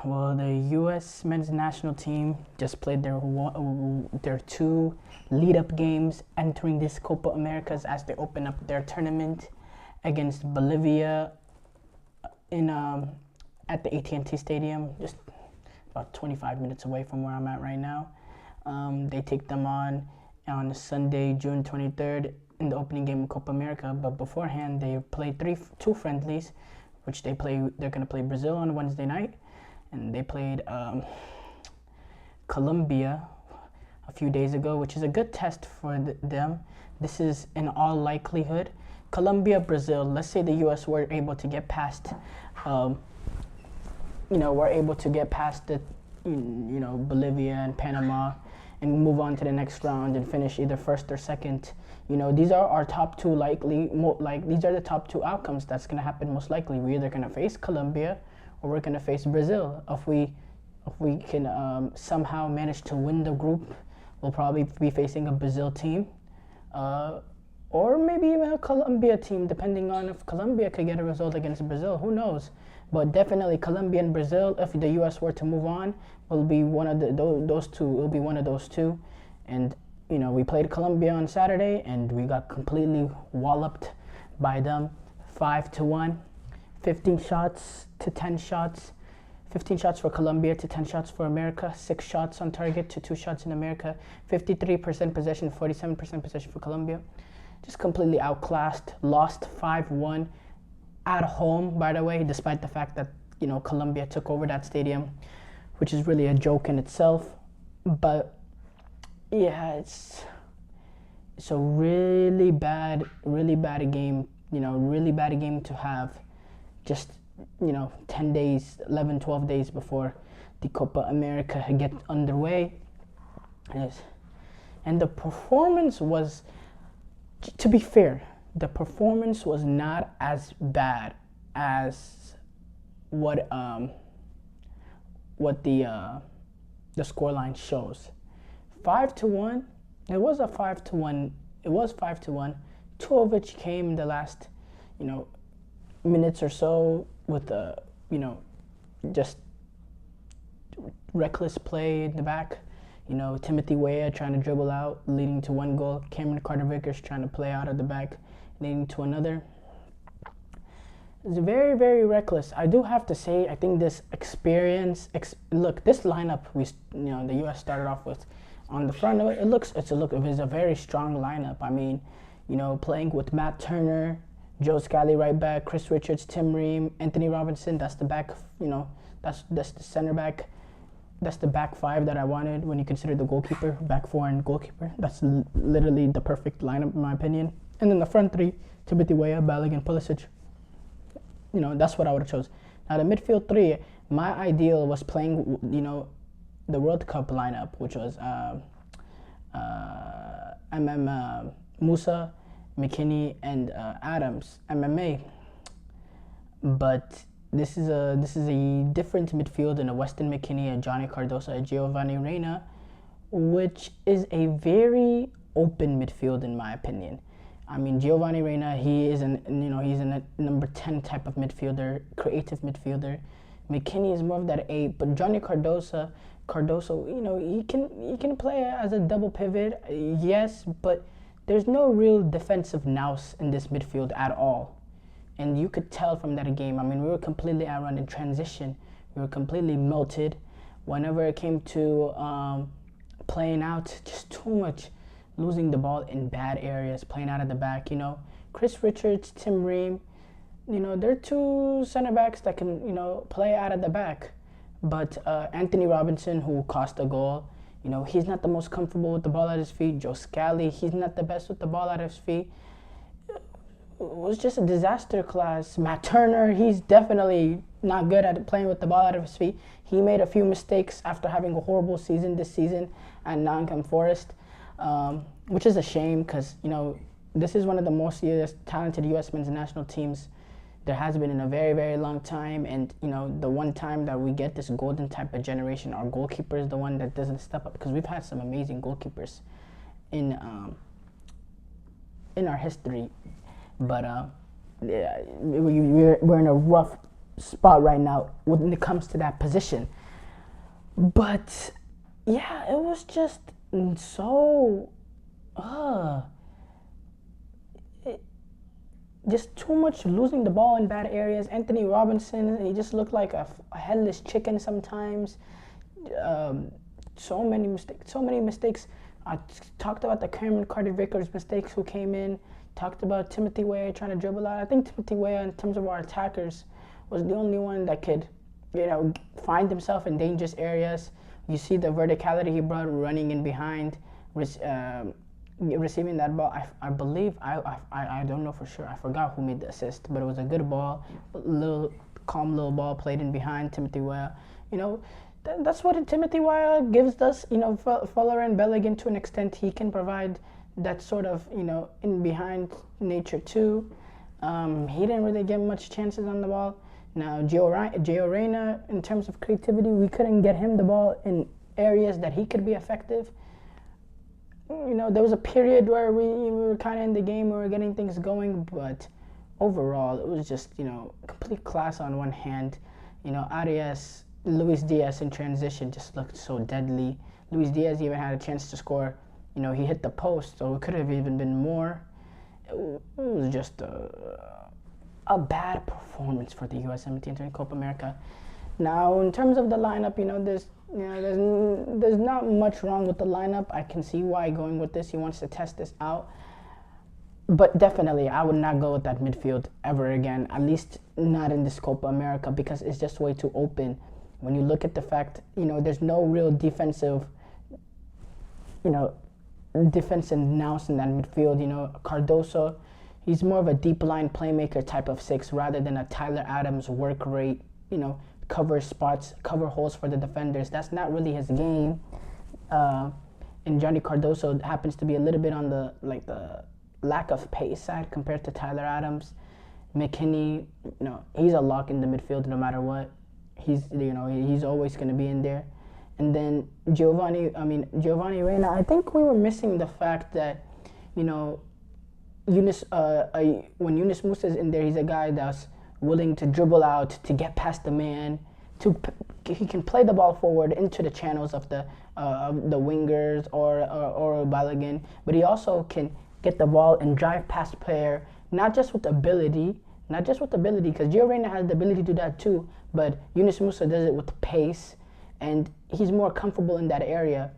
Well, the U.S. men's national team just played their two lead-up games entering this Copa Americas as they open up their tournament against Bolivia in at the AT&T Stadium, just about 25 minutes away from where I'm at right now. They take them on Sunday, June 23rd, in the opening game of Copa America. But beforehand, they played two friendlies, which they're going to play Brazil on Wednesday night, and they played Colombia a few days ago, which is a good test for them. This is in all likelihood Colombia, Brazil. Let's say the U.S. were able to get past, Bolivia and Panama, and move on to the next round and finish either first or second. These are our top two these are the top two outcomes that's going to happen most likely. We're either going to face Colombia or we're going to face Brazil. If we can somehow manage to win the group, we'll probably be facing a Brazil team, or maybe even a Colombia team, depending on if Colombia could get a result against Brazil. Who knows? But definitely Colombia and Brazil, if the U.S. were to move on, will be one of those two. It'll be one of those two. And, we played Colombia on Saturday, and we got completely walloped by them, 5-1, 15 shots to 10 shots. 15 shots for Colombia to 10 shots for America, 6 shots on target to 2 shots in America, 53% possession, 47% possession for Colombia. Just completely outclassed, lost 5-1 at home, by the way, despite the fact that, Colombia took over that stadium, which is really a joke in itself. But yeah, it's a really bad game, really bad game to have just 10 days, 11, 12 days before the Copa America gets underway. And the performance was, to be fair, the performance was not as bad as what the scoreline shows. 5-1. It was 5-1. Two of which came in the last, minutes or so with just reckless play in the back. Timothy Weah trying to dribble out, leading to one goal. Cameron Carter-Vickers trying to play out of the back, leading to another. It's very, very reckless. I do have to say, I think this experience. Look, this lineup the U.S. started off with, on the front of it, it was a very strong lineup. I mean, playing with Matt Turner, Joe Scally right back, Chris Richards, Tim Ream, Anthony Robinson. That's the back. That's the center back. That's the back five that I wanted when you consider the goalkeeper, back four and goalkeeper. That's literally the perfect lineup in my opinion. And then the front three, Timothy Weah, Balogun, Pulisic. That's what I would have chose. Now the midfield three, my ideal was playing, the World Cup lineup, which was Musa, McKinney, and Adams, MMA. But this is a different midfield than a Weston McKennie, a Johnny Cardoso, a Giovanni Reyna, which is a very open midfield in my opinion. I mean, Giovanni Reyna, he's a number 10 type of midfielder, creative midfielder. McKinney is more of that 8, but Johnny Cardoso, he can play as a double pivot, yes, but there's no real defensive nous in this midfield at all. And you could tell from that game. I mean, we were completely outrun in transition. We were completely melted. Whenever it came to playing out, just too much, losing the ball in bad areas, playing out of the back. Chris Richards, Tim Ream, they're two center backs that can, play out of the back. But Anthony Robinson, who cost a goal, he's not the most comfortable with the ball at his feet. Joe Scally, he's not the best with the ball at his feet. It was just a disaster class. Matt Turner, he's definitely not good at playing with the ball out of his feet. He made a few mistakes after having a horrible season this season at Nottingham Forest, which is a shame because, this is one of the most talented U.S. men's national teams there has been in a very, very long time. And, the one time that we get this golden type of generation, our goalkeeper is the one that doesn't step up, because we've had some amazing goalkeepers in our history. But we're in a rough spot right now when it comes to that position. But yeah, it was just so just too much losing the ball in bad areas. Anthony Robinson, he just looked like a headless chicken sometimes. So many mistakes. I talked about the Cameron Carter-Vickers mistakes who came in. Talked about Timothy Weah trying to dribble out. I think Timothy Weah, in terms of our attackers, was the only one that could, find himself in dangerous areas. You see the verticality he brought running in behind, receiving that ball. I believe, I don't know for sure. I forgot who made the assist, but it was a good ball. Calm little ball played in behind Timothy Weah. That's what Timothy Weah gives us. Fuller and Belligan, to an extent, he can provide that sort of, in behind nature too. He didn't really get much chances on the ball. Now, Gio Reyna, in terms of creativity, we couldn't get him the ball in areas that he could be effective. There was a period where we were kind of in the game, we were getting things going, but overall, it was just, complete class on one hand. Luis Diaz in transition just looked so deadly. Luis Diaz even had a chance to score. He hit the post, so it could have even been more. It was just a bad performance for the USMNT during Copa America. Now, in terms of the lineup, there's not much wrong with the lineup. I can see why going with this. He wants to test this out. But definitely, I would not go with that midfield ever again, at least not in this Copa America, because it's just way too open. When you look at the fact, there's no real defensive nous in that midfield. Cardoso, he's more of a deep line playmaker type of six rather than a Tyler Adams work rate, cover spots, cover holes for the defenders. That's not really his game. And Johnny Cardoso happens to be a little bit on the lack of pace side compared to Tyler Adams. McKinney, he's a lock in the midfield no matter what. He's always going to be in there. And then Giovanni Reyna, I think we were missing the fact that, when Yunus Musa is in there, he's a guy that's willing to dribble out, to get past the man, he can play the ball forward into the channels of the wingers or Balogun, but he also can get the ball and drive past player, not just with ability, because Gio Reyna has the ability to do that too, but Yunus Musa does it with pace, and he's more comfortable in that area.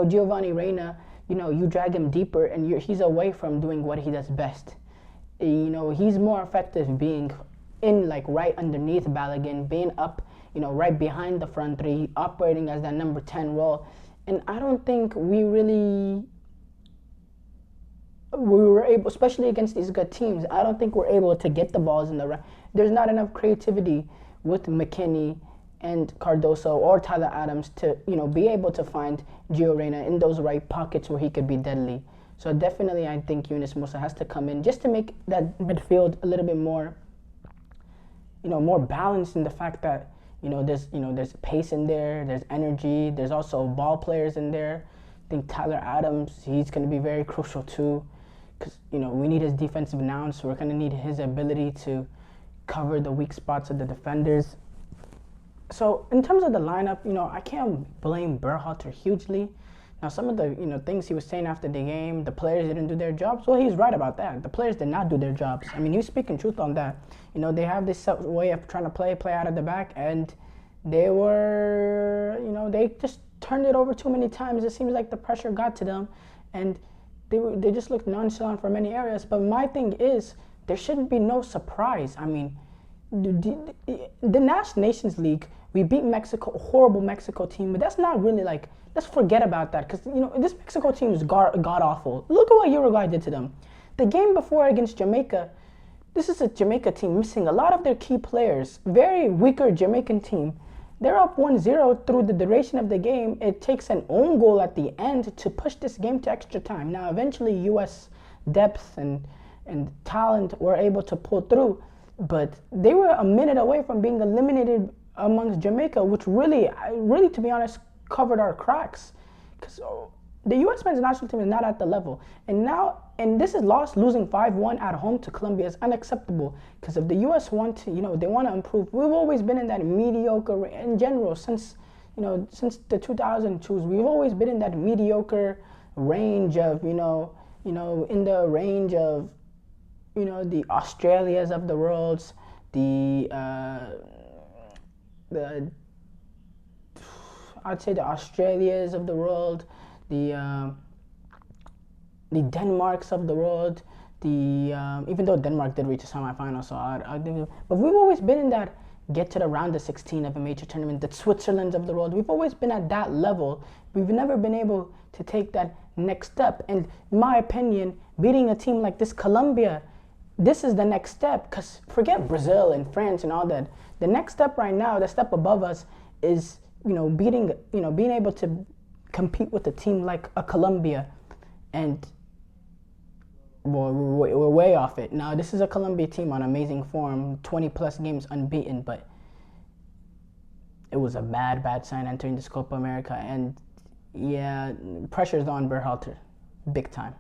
Giovanni Reyna, you drag him deeper and he's away from doing what he does best. He's more effective being in right underneath Balogun, being up, right behind the front three, operating as that number 10 role. And I don't think we were able, especially against these good teams, I don't think we're able to get the balls in the right. There's not enough creativity with McKinney and Cardoso or Tyler Adams to, be able to find Gio Reyna in those right pockets where he could be deadly. So definitely I think Yunus Musa has to come in just to make that midfield a little bit more, more balanced in the fact that, there's pace in there, there's energy, there's also ball players in there. I think Tyler Adams, he's going to be very crucial too, because, we need his defensive nous, so we're going to need his ability to cover the weak spots of the defenders. So in terms of the lineup, I can't blame Berhalter hugely. Now, some of the things he was saying after the game, the players didn't do their jobs. Well, he's right about that. The players did not do their jobs. I mean, he's speaking truth on that. They have this way of trying to play out of the back, and they were, they just turned it over too many times. It seems like the pressure got to them, and they just looked nonchalant for many areas. But my thing is, there shouldn't be no surprise. I mean, the Nations League, we beat Mexico, a horrible Mexico team, but that's not really let's forget about that, because this Mexico team is god awful. Look at what Uruguay did to them. The game before against Jamaica, this is a Jamaica team missing a lot of their key players. Very weaker Jamaican team. They're up 1-0 through the duration of the game. It takes an own goal at the end to push this game to extra time. Now, eventually, U.S. depth and talent were able to pull through, but they were a minute away from being eliminated amongst Jamaica, which really, to be honest, covered our cracks. Because the U.S. men's national team is not at the level. And this is losing 5-1 at home to Colombia is unacceptable. Because if the U.S. want to, they want to improve. We've always been in that mediocre in general since the 2002s. We've always been in that mediocre range of, in the range of, the Australias of the world, I'd say the Australias of the world, the Denmarks of the world, even though Denmark did reach a semifinal, but we've always been in that get to the round of 16 of a major tournament, the Switzerlands of the world. We've always been at that level. We've never been able to take that next step. And in my opinion, beating a team like this, Colombia, this is the next step. Because forget Brazil and France and all that. The next step right now, the step above us, is being able to compete with a team like a Colombia. And we're way off it. Now, this is a Colombia team on amazing form, 20-plus games unbeaten, but it was a bad sign entering this Copa America. And, yeah, pressure's on Berhalter, big time.